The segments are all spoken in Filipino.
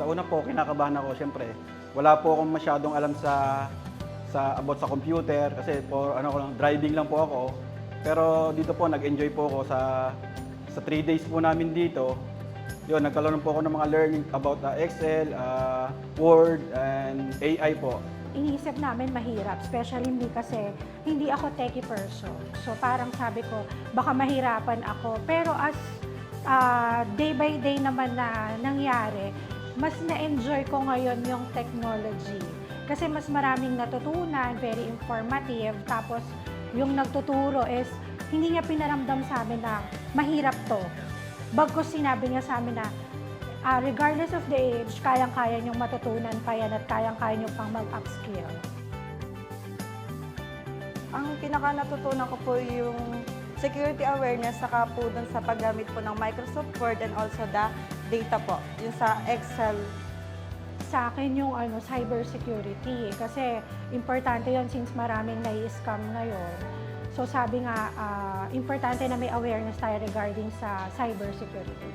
Sa una po, kinakabahan ako siyempre. Wala po akong masyadong alam about sa computer kasi po ano ko lang, driving lang po ako. Pero dito po nag-enjoy po ako sa 3 days po namin dito. Yun, nagkaroon po ako ng mga learning about Excel, Word, and AI po. Iniisip namin mahirap, especially me kasi hindi ako techie person. So parang sabi ko, baka mahirapan ako. Pero as day by day naman na nangyari, mas na-enjoy ko ngayon yung technology. Kasi mas maraming natutunan, very informative. Tapos yung nagtuturo is, hindi niya pinaramdam sa amin na mahirap to. Bagkus sinabi niya sa amin na, regardless of the age, kayang-kaya niyong matutunan pa yan at kayang-kaya niyong pang mag-upskill. Ang pinaka-natutunan ko po yung security awareness, saka po dun sa paggamit po ng Microsoft Word and also the data po, yung sa Excel. Sa akin yung cyber security kasi importante yon since maraming nai-scam ngayon. So sabi nga, importante na may awareness tayo regarding sa cyber security.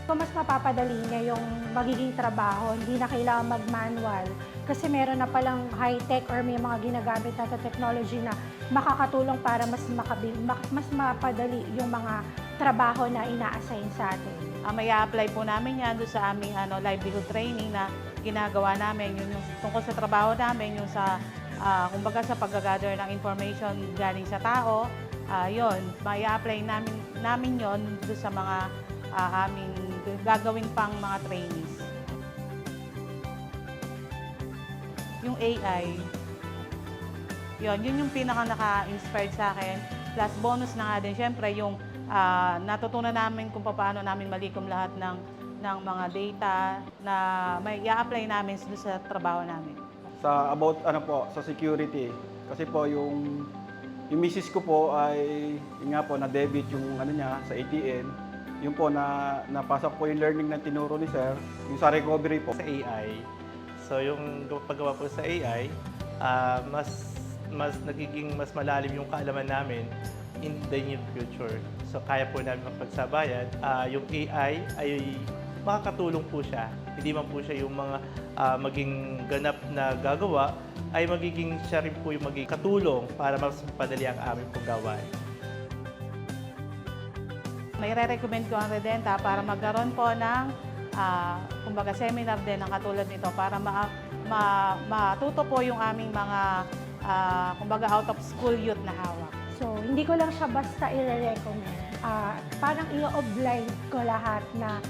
So mas mapapadali niya yung magiging trabaho, hindi na kailangan mag-manual kasi meron na palang high-tech or may mga ginagamit na technology na makakatulong para mas mapadali yung mga trabaho na ina-assign sa atin. May apply po namin yan doon sa aming livelihood training na ginagawa namin, yung tungkol sa trabaho namin, yung sa, kumbaga sa pag-gather ng information galing sa tao, yun, may apply namin yon doon sa mga aming gagawin pang mga trainees. Yung AI, yun yung pinaka naka-inspired sa akin. Plus bonus na nga din, syempre, yung natutunan namin kung paano namin malikom lahat ng mga data na may i-apply namin sa trabaho namin. Sa about sa security, kasi po yung misis ko po ay yun nga po na-debit yung niya sa ATM. Yung po napasok po yung learning na tinuro ni Sir, yung sa recovery po. Sa AI, so yung paggawa po sa AI, mas nagiging mas malalim yung kaalaman namin in the near future. So kaya po namin magpagsabayan. Yung AI ay makakatulong po siya. Hindi man po siya yung mga maging ganap na gagawa, ay magiging siya rin po yung magiging katulong para mas padali ang aming paggawain. May re-recommend ko ang Redenta para magkaroon po ng kumbaga seminar din ng katulad nito para matuto po yung aming mga kumbaga out of school youth na hawak. So, hindi ko lang siya basta i-recommend. Parang i-oblige ko lahat na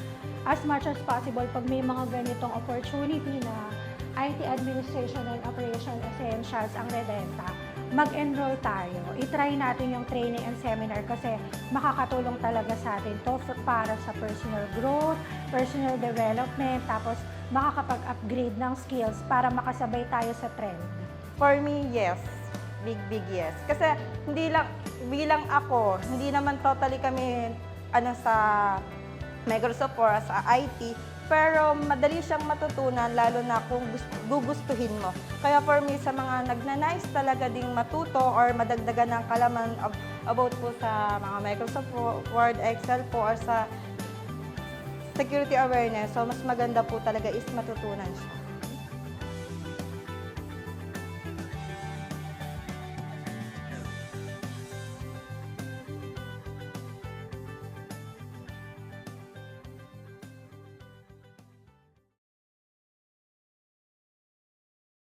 as much as possible pag may mga ganitong opportunity na IT Administration and Operation Essentials ang Redenta, mag-enroll tayo. I-try natin yung training and seminar kasi makakatulong talaga sa atin to para sa personal growth, personal development, tapos makakapag-upgrade ng skills para makasabay tayo sa trend. For me, yes. Big yes. Kasi hindi lang, bilang ako, hindi naman totally kami sa Microsoft or sa IT, pero madali siyang matutunan lalo na kung gugustuhin mo. Kaya for me, sa mga nagnanais talaga ding matuto or madagdagan ng kalaman about po sa mga Microsoft Word, Excel po, or sa security awareness, so mas maganda po talaga is matutunan siya.